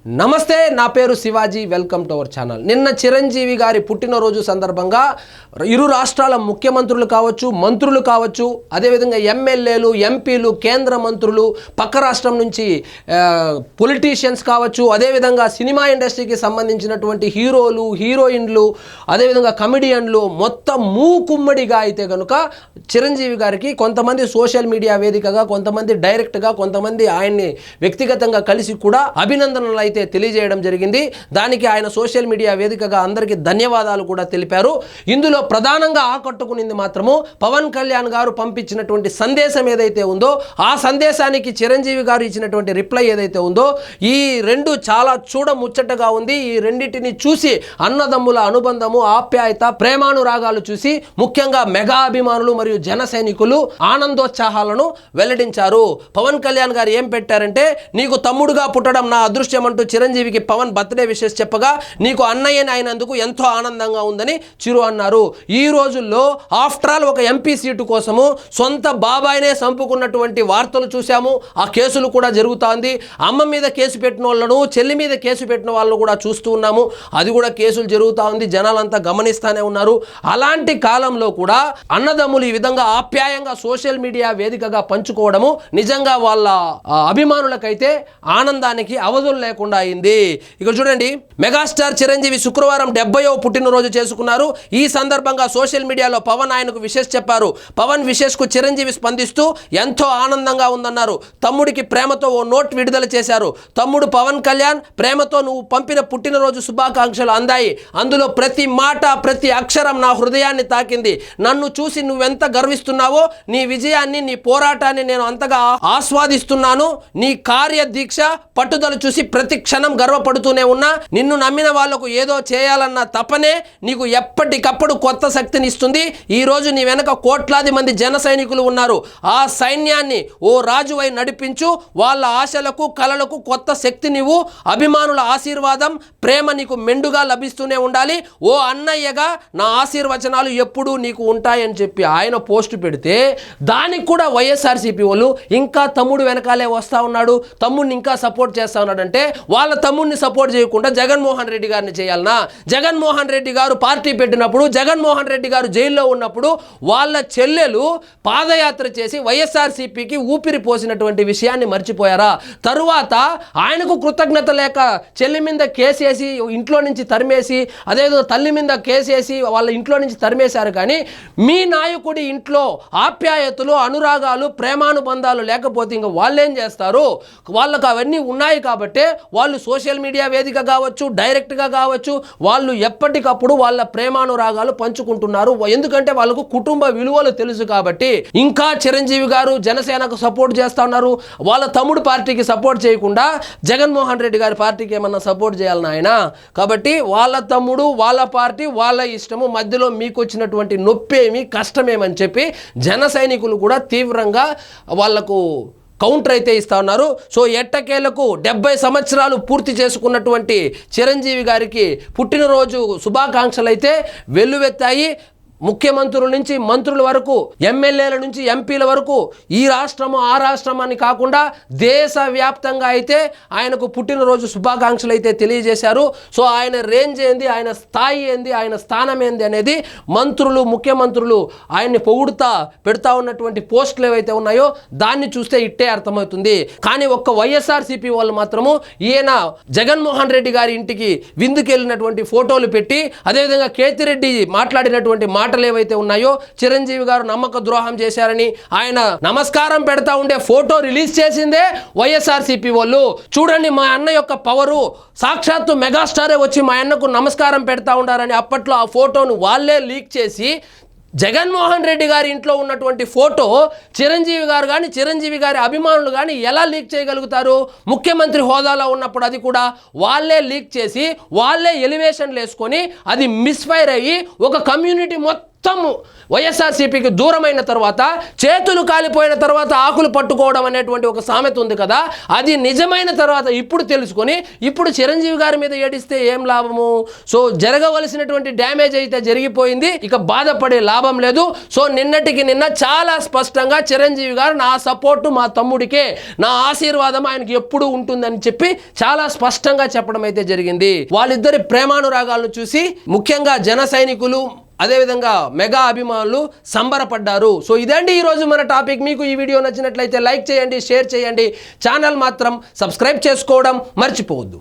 నమస్తే, నా పేరు Shivaji. Welcome to our channel. నిన్న చిరంజీవి గారి పుట్టినరోజు సందర్భంగా ఇరు రాష్ట్రాల ముఖ్యమంత్రులు కావచ్చు, మంత్రులు కావచ్చు, అదేవిధంగా ఎమ్మెల్యేలు, ఎంపీలు, కేంద్ర మంత్రులు, పక్క రాష్ట్రం నుంచి పొలిటీషియన్స్ కావచ్చు, అదేవిధంగా సినిమా ఇండస్ట్రీకి సంబంధించినటువంటి హీరోలు, హీరోయిన్లు, అదేవిధంగా కమెడియన్లు మొత్తం మూకుమ్మడిగా అయితే కనుక చిరంజీవి గారికి కొంతమంది సోషల్ మీడియా వేదికగా, కొంతమంది డైరెక్ట్గా, కొంతమంది ఆయన్ని వ్యక్తిగతంగా కలిసి కూడా అభినందనలు అయితే తెలియజేయడం జరిగింది. దానికి ఆయన సోషల్ మీడియా వేదికగా అందరికీ ధన్యవాదాలు కూడా తెలిపారు. ఇందులో ప్రధానంగా ఆకట్టుకునింది మాత్రము పవన్ కళ్యాణ్ గారు పంపించినటువంటి సందేశం ఏదైతే ఉందో, ఆ సందేశానికి చిరంజీవి గారు ఇచ్చినటువంటి రిప్లై ఏదైతే ఉందో, ఈ రెండు చాలా చూడముచ్చటగా ఉంది. ఈ రెండింటిని చూసి అన్నదమ్ముల అనుబంధము, ఆప్యాయత, ప్రేమానురాగాలు చూసి ముఖ్యంగా మెగా అభిమానులు మరియు జన సైనికులు ఆనందోత్సాహాలను వెల్లడించారు. పవన్ కళ్యాణ్ గారు ఏం పెట్టారంటే, నీకు తమ్ముడుగా పుట్టడం నా అదృష్టం అంటూ చిరంజీవికి పవన్ బర్త్డే విషెస్ చెప్పగా, నీకు అన్నయ్యని అయినందుకు ఎంతో ఆనందంగా ఉందని చిరు అన్నారు. ఈ రోజుల్లో ఆఫ్టర్ ఆల్ ఒక ఎంపీ సీటు కోసము సొంత బాబాయినే చంపుకున్నటువంటి వార్తలు చూసాము. ఆ కేసులు కూడా జరుగుతోంది. అమ్మ మీద కేసు పెట్టిన వాళ్ళను, చెల్లి మీద కేసు పెట్టిన వాళ్ళను కూడా చూస్తూ ఉన్నాము. అది కూడా కేసులు జరుగుతూ ఉంది. జనాలంతా గమనిస్తూనే ఉన్నారు. అలాంటి కాలంలో కూడా అన్నదమ్ములు ఈ విధంగా ఆప్యాయంగా సోషల్ మీడియా వేదికగా పంచుకోవడము నిజంగా వాళ్ళ అభిమానులకైతే ఆనందానికి అవధులు లేకుండా అయింది. ఇక చూడండి, మెగాస్టార్ చిరంజీవి శుక్రవారం 70వ పుట్టినరోజు చేసుకున్నారు. ఈ సందర్భంగా సోషల్ మీడియాలో పవన్ ఆయనకు విషెస్ చెప్పారు. పవన్ విషెస్ కు చిరంజీవి స్పందిస్తూ ఎంతో ఆనందంగా ఉందన్నారు. తమ్ముడికి ప్రేమతో ఓ నోట్ విడుదల చేశారు. తమ్ముడు పవన్ కళ్యాణ్, ప్రేమతో నువ్వు పంపిన పుట్టినరోజు శుభాకాంక్షలు అందాయి. అందులో ప్రతి మాట, ప్రతి అక్షరం నా హృదయాన్ని తాకింది. నన్ను చూసి నువ్వెంత గర్విస్తున్నావో, నీ విజయాన్ని, నీ పోరాటాన్ని నేను అంతగా ఆస్వాదిస్తున్నాను. నీ కార్యదీక్ష, పట్టుదల చూసి ప్రతి క్షణం గర్వపడుతూనే ఉన్నా. నిన్ను నమ్మిన వాళ్లకు ఏదో చేయాలన్న తపనే నీకు ఎప్పటికప్పుడు కొత్త శక్తిని ఇస్తుంది. ఈ రోజు నీ వెనక కోట్లాది మంది జన సైనికులు ఉన్నారు. ఆ సైన్యాన్ని ఓ రాజువై నడిపించు. వాళ్ళ ఆశలకు, కలలకు కొత్త శక్తినివ్వు. అభిమానుల ఆశీర్వాదం, ప్రేమ నీకు మెండుగా లభిస్తూనే ఉండాలి. ఓ అన్నయ్యగా నా ఆశీర్వచనాలు ఎప్పుడూ నీకు ఉంటాయని చెప్పి ఆయన పోస్ట్ పెడితే, దానికి కూడా వైఎస్ఆర్సీపీ వాళ్ళు ఇంకా తమ్ముడు వెనకాలే వస్తూ ఉన్నాడు, తమ్ముడిని ఇంకా సపోర్ట్ చేస్తూ ఉన్నాడంటే, వాళ్ళ తమ్ముడిని సపోర్ట్ చేయకుండా జగన్మోహన్ రెడ్డి గారిని చేయాలనా? జగన్మోహన్ రెడ్డి గారు పార్టీ పెట్టినప్పుడు, జగన్మోహన్ రెడ్డి గారు జైల్లో ఉన్నప్పుడు వాళ్ళ చెల్లెలు పాదయాత్ర చేసి వైఎస్ఆర్సీపీకి ఊపిరి పోసినటువంటి విషయాన్ని మర్చిపోయారా? తరువాత ఆయనకు కృతజ్ఞత లేక చెల్లి మీద కేసేసి ఇంట్లో నుంచి తరిమేసి, అదేవిధంగా తల్లి మీద కేసేసి వాళ్ళ ఇంట్లో నుంచి తరిమేశారు. కానీ మీ నాయకుడి ఇంట్లో ఆప్యాయతలు, అనురాగాలు, ప్రేమానుబంధాలు లేకపోతే ఇంకా వాళ్ళేం చేస్తారు? వాళ్ళకు అవన్నీ ఉన్నాయి కాబట్టి వాళ్ళు సోషల్ మీడియా వేదిక కావచ్చు, డైరెక్ట్గా కావచ్చు, వాళ్ళు ఎప్పటికప్పుడు వాళ్ళ ప్రేమానురాగాలు పంచుకుంటున్నారు. ఎందుకంటే వాళ్ళకు కుటుంబ విలువలు తెలుసు కాబట్టి. ఇంకా చిరంజీవి గారు జనసేనకు సపోర్ట్ చేస్తూ ఉన్నారు. వాళ్ళ తమ్ముడు పార్టీకి సపోర్ట్ చేయకుండా జగన్మోహన్ రెడ్డి గారి పార్టీకి ఏమన్నా సపోర్ట్ చేయాలని ఆయన. కాబట్టి వాళ్ళ తమ్ముడు, వాళ్ళ పార్టీ, వాళ్ళ ఇష్టము. మధ్యలో మీకు వచ్చినటువంటి నొప్పేమి, కష్టమేమని చెప్పి జన సైనికులు కూడా తీవ్రంగా వాళ్లకు కౌంటర్ అయితే ఇస్తా ఉన్నారు. సో ఎట్టకేలకు 70 సంవత్సరాలు పూర్తి చేసుకున్నటువంటి చిరంజీవి గారికి పుట్టినరోజు శుభాకాంక్షలు అయితే వెల్లువెత్తాయి. ముఖ్యమంత్రుల నుంచి మంత్రుల వరకు, ఎమ్మెల్యేల నుంచి ఎంపీల వరకు, ఈ రాష్ట్రము ఆ రాష్ట్రం అని కాకుండా దేశవ్యాప్తంగా అయితే ఆయనకు పుట్టినరోజు శుభాకాంక్షలు అయితే తెలియజేశారు. సో ఆయన రేంజ్ ఏంది, ఆయన స్థాయి ఏంది, ఆయన స్థానం ఏంది అనేది మంత్రులు, ముఖ్యమంత్రులు ఆయన్ని పొగుడుతా పెడతా ఉన్నటువంటి పోస్టులు ఏవైతే ఉన్నాయో దాన్ని చూస్తే ఇట్టే అర్థమవుతుంది. కానీ ఒక్క వైఎస్ఆర్సీపీ వాళ్ళు మాత్రము ఈయన జగన్మోహన్ రెడ్డి గారి ఇంటికి విందుకెళ్ళినటువంటి ఫోటోలు పెట్టి, అదేవిధంగా కేతిరెడ్డి మాట్లాడినటువంటి మాటలు ఏవైతే ఉన్నాయో, చిరంజీవి గారు నమ్మక ద్రోహం చేశారని ఆయన నమస్కారం పెడతా ఉండే ఫోటో రిలీజ్ చేసిందే వైఎస్ఆర్సీపీ వాళ్ళు. చూడండి మా అన్న యొక్క పవరు, సాక్షాత్తు మెగాస్టారే వచ్చి మా అన్నకు నమస్కారం పెడతా ఉండారని అప్పట్లో ఆ ఫోటోను వాళ్ళే లీక్ చేసి, జగన్మోహన్ రెడ్డి గారి ఇంట్లో ఉన్నటువంటి ఫోటో చిరంజీవి గారు కానీ, చిరంజీవి గారి అభిమానులు కానీ ఎలా లీక్ చేయగలుగుతారు? ముఖ్యమంత్రి హోదాలో ఉన్నప్పుడు అది కూడా వాళ్ళే లీక్ చేసి, వాళ్ళే ఎలివేషన్లు వేసుకొని, అది మిస్ఫైర్ అయ్యి ఒక కమ్యూనిటీ మొత్తం మొత్తం వైఎస్ఆర్సీపీకి దూరమైన తర్వాత చేతులు కాలిపోయిన తర్వాత ఆకులు పట్టుకోవడం అనేటువంటి ఒక సామెత ఉంది కదా, అది నిజమైన తర్వాత ఇప్పుడు తెలుసుకొని ఇప్పుడు చిరంజీవి గారి మీద ఏడిస్తే ఏం లాభము? సో జరగవలసినటువంటి డ్యామేజ్ అయితే జరిగిపోయింది, ఇక బాధపడే లాభం లేదు. సో నిన్నటికి నిన్న చాలా స్పష్టంగా చిరంజీవి గారు నా సపోర్టు మా తమ్ముడికే, నా ఆశీర్వాదం ఆయనకి ఎప్పుడూ ఉంటుందని చెప్పి చాలా స్పష్టంగా చెప్పడం అయితే జరిగింది. వాళ్ళిద్దరి ప్రేమానురాగాలను చూసి ముఖ్యంగా జన సైనికులు అదేవిధంగా మెగా అభిమానులు సంబరపడ్డారు. సో ఇదండి ఈరోజు మన టాపిక్. మీకు ఈ వీడియో నచ్చినట్లయితే లైక్ చేయండి, షేర్ చేయండి, ఛానల్ మాత్రం సబ్స్క్రైబ్ చేసుకోవడం మర్చిపోవద్దు.